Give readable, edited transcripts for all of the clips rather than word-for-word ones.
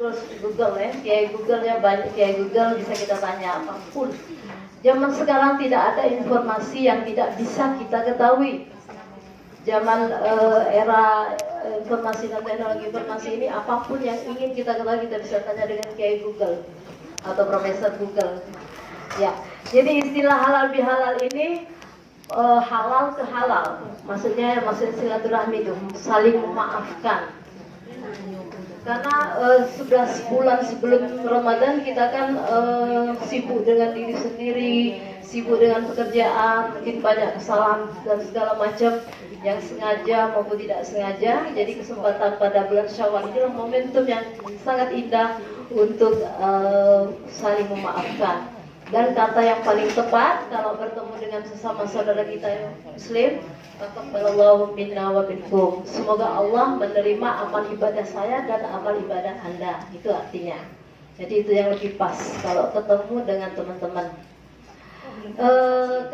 terus Google ya, kayak Google-nya banyak, kayak Google bisa kita tanya apapun. Zaman sekarang tidak ada informasi yang tidak bisa kita ketahui. Zaman era informasi dan teknologi informasi ini, apapun yang ingin kita ketahui kita bisa tanya dengan kayak Google atau Profesor Google. Ya, jadi istilah halal bihalal ini halal ke halal, maksudnya silaturahmi itu saling memaafkan. Karena sudah sebulan sebelum Ramadan kita kan sibuk dengan diri sendiri, sibuk dengan pekerjaan, mungkin banyak kesalahan dan segala macam yang sengaja maupun tidak sengaja. Jadi kesempatan pada bulan Syawal inilah momentum yang sangat indah untuk saling memaafkan. Dan kata yang paling tepat kalau bertemu dengan sesama saudara kita yang Muslim, taqabbalallahu minna wa minkum. Semoga Allah menerima amal ibadah saya dan amal ibadah Anda. Itu artinya. Jadi itu yang lebih pas kalau ketemu dengan teman-teman.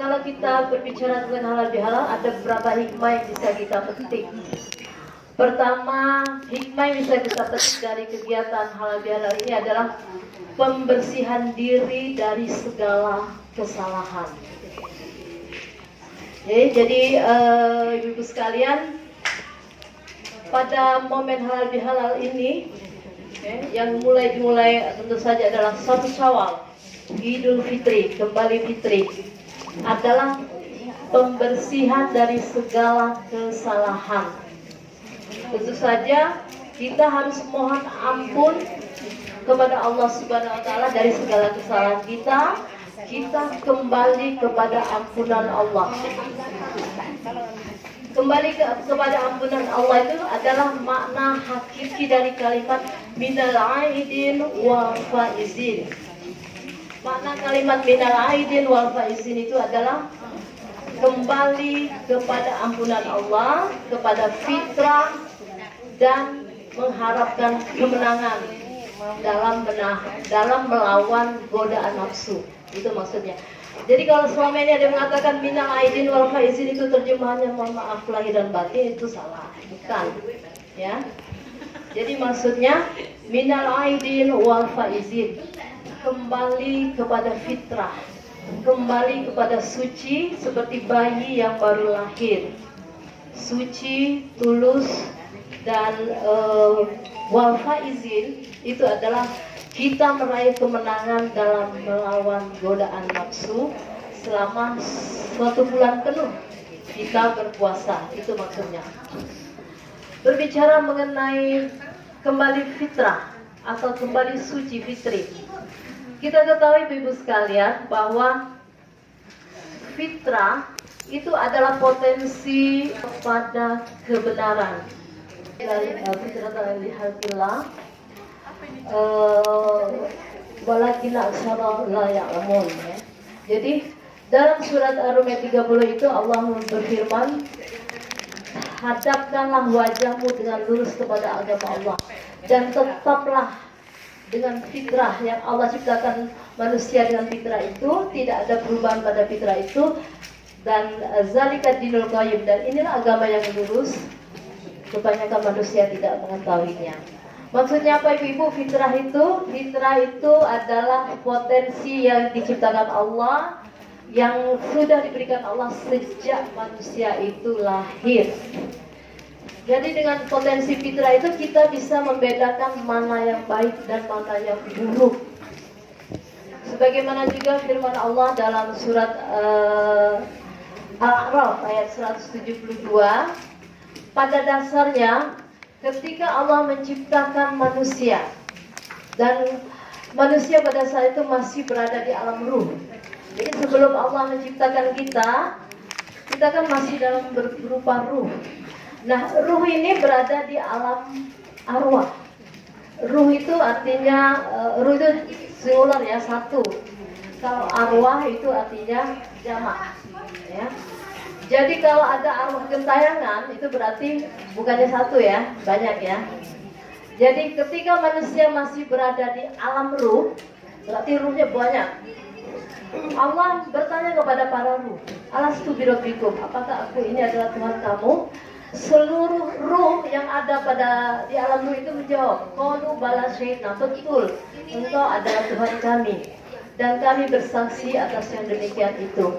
Kalau kita berbicara tentang halal bihalal, ada beberapa hikmah yang bisa kita petik. Pertama, hikmah yang bisa kita petik dari kegiatan halal bihalal ini adalah pembersihan diri dari segala kesalahan. Jadi ibu sekalian, pada momen halal bihalal ini yang dimulai tentu saja adalah 1 Syawal, Idul Fitri, kembali fitri, adalah pembersihan dari segala kesalahan. Tentu saja kita harus mohon ampun kepada Allah Subhanahu wa taala dari segala kesalahan kita. Kita kembali kepada ampunan Allah. Kembali kepada ampunan Allah itu adalah makna hakiki dari kalimat minal aidin wal faizin. Makna kalimat minal aidin wal faizin itu adalah kembali kepada ampunan Allah, kepada fitrah, dan mengharapkan kemenangan dalam melawan godaan nafsu. Itu maksudnya. Jadi kalau selama ini ada yang mengatakan minal aidin wal faizin itu terjemahannya mohon maaf lahir dan batin, itu salah. Bukan. Ya. Jadi maksudnya minal aidin wal faizin, kembali kepada fitrah, kembali kepada suci seperti bayi yang baru lahir, suci, tulus, dan wal faizin itu adalah kita meraih kemenangan dalam melawan godaan nafsu selama 1 bulan penuh kita berpuasa. Itu maksudnya. Berbicara mengenai kembali fitrah atau kembali suci fitri, kita ketahui ibu sekalian bahwa fitrah itu adalah potensi pada kebenaran. Fitrah lihalillah, walakin aksara la ya'lamun. Jadi dalam surat Ar-Rum 30 itu Allah berfirman, hadapkanlah wajahmu dengan lurus kepada agama Allah dan tetaplah dengan fitrah yang Allah ciptakan manusia dengan fitrah itu, tidak ada perubahan pada fitrah itu, dan zalika dinul qayyim, dan inilah agama yang lurus. Kebanyakan manusia tidak mengetahuinya. Maksudnya apa ibu? Fitrah itu adalah potensi yang diciptakan Allah, yang sudah diberikan Allah sejak manusia itu lahir. Jadi dengan potensi fitrah itu kita bisa membedakan mana yang baik dan mana yang buruk. Sebagaimana juga firman Allah dalam surat Al-A'raf ayat 172, pada dasarnya ketika Allah menciptakan manusia, dan manusia pada saat itu masih berada di alam ruh. Jadi sebelum Allah menciptakan kita kan masih dalam berupa ruh. Nah, ruh ini berada di alam arwah. Ruh itu artinya, ruh itu singular ya, satu. Kalau arwah itu artinya jamak. Ya. Jadi kalau ada arwah gentayangan itu berarti bukannya satu ya, banyak ya. Jadi ketika manusia masih berada di alam ruh, berarti ruhnya banyak. Allah bertanya kepada para ruh, alastu birabbikum, apakah aku ini adalah Tuhan kamu? Seluruh ruh yang ada di alam ruh itu menjawab, qalu bala syahidna, betul, engkau adalah Tuhan kami dan kami bersaksi atas yang demikian itu.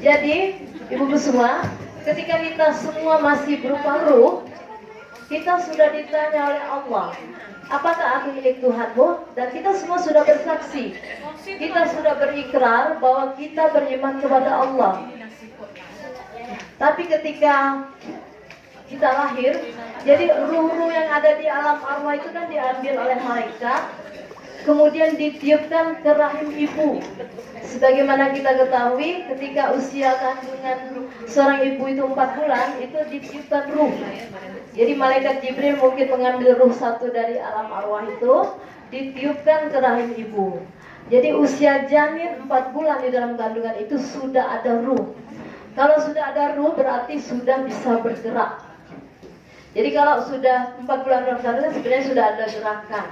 Jadi, ibu-ibu semua, ketika kita semua masih berupa ruh, kita sudah ditanya oleh Allah, apakah aku milik Tuhanmu? Dan kita semua sudah bersaksi, kita sudah berikrar bahwa kita beriman kepada Allah. Tapi ketika kita lahir, jadi ruh-ruh yang ada di alam arwah itu kan diambil oleh malaikat, kemudian ditiupkan ke rahim ibu. Sebagaimana kita ketahui, ketika usia kandungan seorang ibu itu 4 bulan, itu ditiupkan ruh. Jadi malaikat Jibril mungkin mengambil ruh satu dari alam arwah itu, ditiupkan ke rahim ibu. Jadi usia janin 4 bulan di dalam kandungan itu sudah ada ruh. Kalau sudah ada ruh berarti sudah bisa bergerak. Jadi kalau sudah 4 bulan dalam kandungan sebenarnya sudah ada gerakan.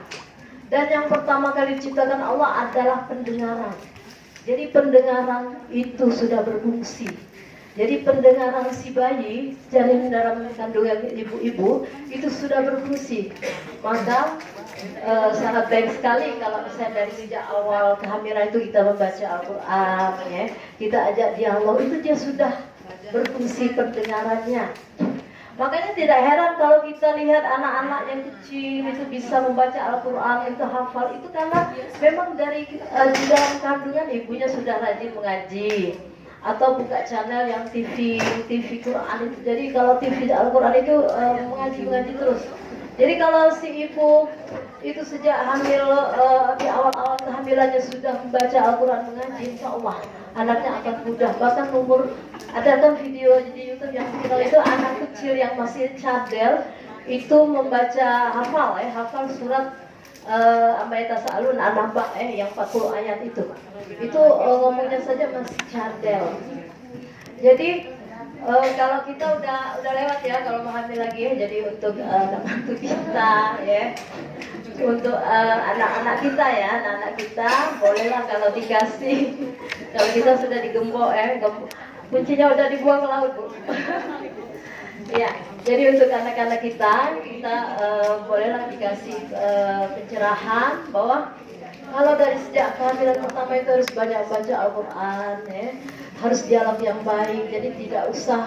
Dan yang pertama kali diciptakan Allah adalah pendengaran. Jadi pendengaran itu sudah berfungsi. Jadi pendengaran si bayi janin dalam kandungan ibu-ibu itu sudah berfungsi. Maka sangat baik sekali kalau misalnya dari sejak awal kehamilan itu kita membaca Al-Quran, ya, kita ajak dialog, itu dia sudah berfungsi pendengarannya. Makanya tidak heran kalau kita lihat anak-anak yang kecil itu bisa membaca Al-Quran, itu hafal, itu karena memang dari di dalam kandungan ibunya sudah rajin mengaji atau buka channel yang TV Quran itu. Jadi kalau TV Al-Quran itu mengaji terus. Jadi kalau si ibu itu sejak hamil di awal-awal kehamilannya sudah membaca Al-Quran mengaji, insya Allah anaknya akan mudah. Bahkan ada kan video di YouTube yang viral itu anak kecil yang masih cadel itu membaca hafal surat Ambayata Sa'alun An-Naba yang 40 ayat itu ngomongnya saja masih cadel. Jadi kalau kita udah lewat ya, kalau mau hamil lagi ya, jadi untuk anak kita ya, untuk anak-anak kita ya, anak-anak kita bolehlah kalau dikasih, kalau kita sudah digembok kuncinya udah dibuang ke laut, Bu. Ya, jadi untuk anak-anak kita bolehlah dikasih pencerahan bahwa kalau dari sejak kehamilan pertama itu harus banyak baca Al-Quran, ya, harus dialog yang baik, jadi tidak usah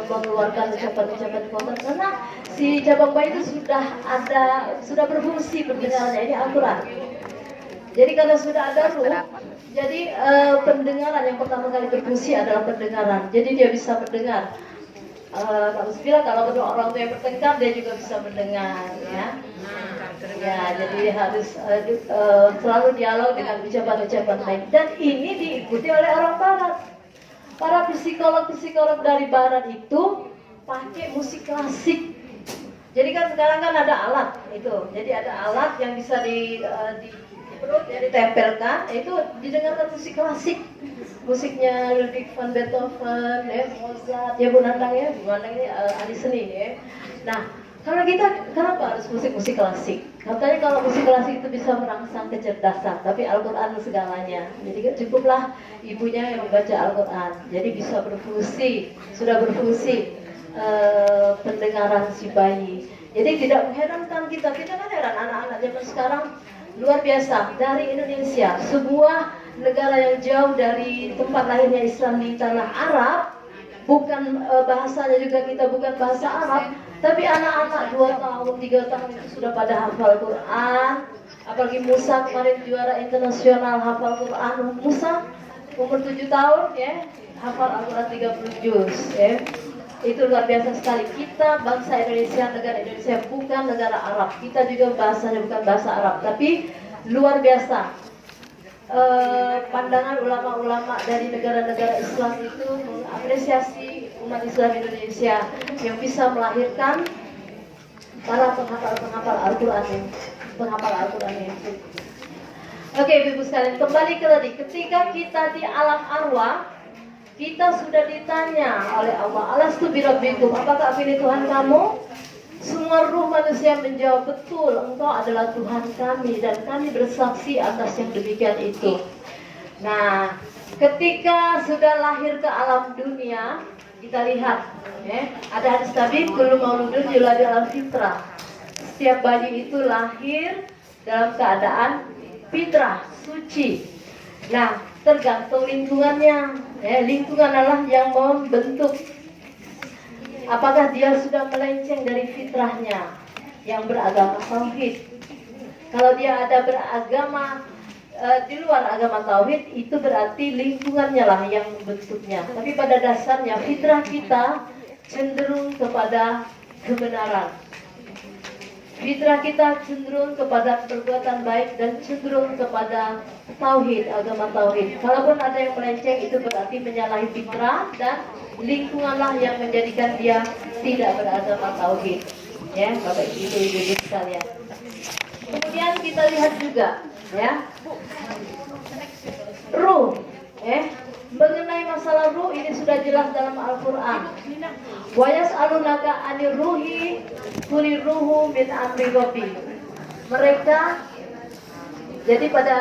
mengeluarkan ucapan-ucapan kotor karena si cabang bayi itu sudah berfungsi pendengarannya, ini Al-Quran. Jadi kalau sudah ada ruh, jadi pendengaran yang pertama kali berfungsi adalah pendengaran. Jadi dia bisa mendengar. Kalau kedua orang tua yang bertengkar, dia juga bisa mendengar, ya. Ya, jadi harus selalu dialog dengan ucapan-ucapan baik. Dan ini diikuti oleh orang Barat. Para psikolog dari Barat itu pakai musik klasik. Jadi kan sekarang kan ada alat itu. Jadi ada alat yang bisa di perut ya, ditempelkan, itu didengarkan musik klasik. Musiknya Ludwig van Beethoven, ya, Mozart, ya Bu Nandang ya, Bu Nandang ini ahli seni ya. Nah, kalau kita kenapa harus musik klasik? Katanya kalau musik klasik itu bisa merangsang kecerdasan, tapi Al-Quran segalanya. Jadi cukuplah ibunya yang membaca Al-Quran. Jadi bisa berfungsi, sudah berfungsi pendengaran si bayi. Jadi tidak mengherankan kita kan heran anak-anak zaman sekarang luar biasa dari Indonesia, sebuah negara yang jauh dari tempat lahirnya Islam di tanah Arab, bukan bahasanya juga kita bukan bahasa Arab, tapi anak-anak 2 tahun, 3 tahun itu sudah pada hafal Quran. Apalagi Musa kemarin juara internasional hafal Quran. Musa umur 7 tahun ya, hafal Al-Quran 30 juz ya. Itu luar biasa sekali. Kita bangsa Indonesia, negara Indonesia bukan negara Arab. Kita juga bahasanya bukan bahasa Arab, tapi luar biasa. Pandangan ulama-ulama dari negara-negara Islam itu mengapresiasi umat Islam Indonesia yang bisa melahirkan para penghafal Al-Quran ini. Oke, Ibu sekalian, kembali ke tadi. Ketika kita di alam arwah, kita sudah ditanya oleh Allah, alastu birabbikum, apakah aku ini Tuhan kamu? Semua ruh manusia menjawab, betul, engkau adalah Tuhan kami dan kami bersaksi atas yang demikian itu. Nah, ketika sudah lahir ke alam dunia, Kita lihat, ya, ada hadis Nabi, kullu mauludun yuladu al fitrah. Setiap bayi itu lahir dalam keadaan fitrah, suci. Nah, tergantung lingkungannya. Ya, lingkungan adalah yang membentuk. Apakah dia sudah melenceng dari fitrahnya yang beragama tauhid? Kalau dia ada beragama di luar agama tauhid, itu berarti lingkungannya lah yang membentuknya. Tapi pada dasarnya fitrah kita cenderung kepada kebenaran. Fitrah kita cenderung kepada perbuatan baik dan cenderung kepada tauhid, agama tauhid. Kalaupun ada yang melenceng, itu berarti menyalahi fitrah dan lingkunganlah yang menjadikan dia tidak beragama tauhid. Ya, Bapak Ibu sekalian. Kemudian kita lihat juga, ya, ruh, mengenai masalah ruh ini sudah jelas dalam Al-Quran. Wa yas'alunaka 'anir ruhi quli ruhu min amri rabbi. Mereka, jadi pada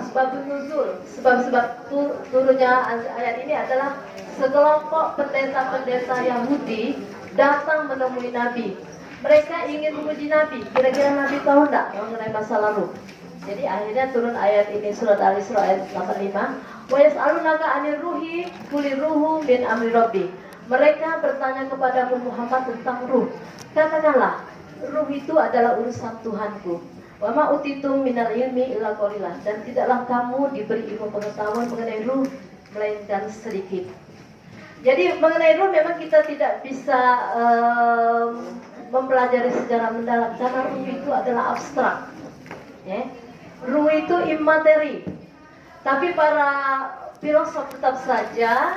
asbabun nuzul, sebab-sebab turunnya ayat ini adalah sekelompok pendeta-pendeta Yahudi datang menemui Nabi. Mereka ingin menguji Nabi. Kira-kira Nabi tahu enggak mengenai masalah ruh? Jadi akhirnya turun ayat ini, surat Al-Isra ayat 85. Wa yas'alunaka 'anir ruhi quli ruhu min amri rabbi. Mereka bertanya kepada Muhammad tentang ruh. Katakanlah, ruh itu adalah urusan Tuhanku. Wa ma utitum minal ilmi illa qalilah. Dan tidaklah kamu diberi ilmu pengetahuan mengenai ruh melainkan sedikit. Jadi mengenai ruh memang kita tidak bisa mempelajari secara mendalam karena ruh itu adalah abstrak. Ya. Ruh itu imateri. Tapi para filosof tetap saja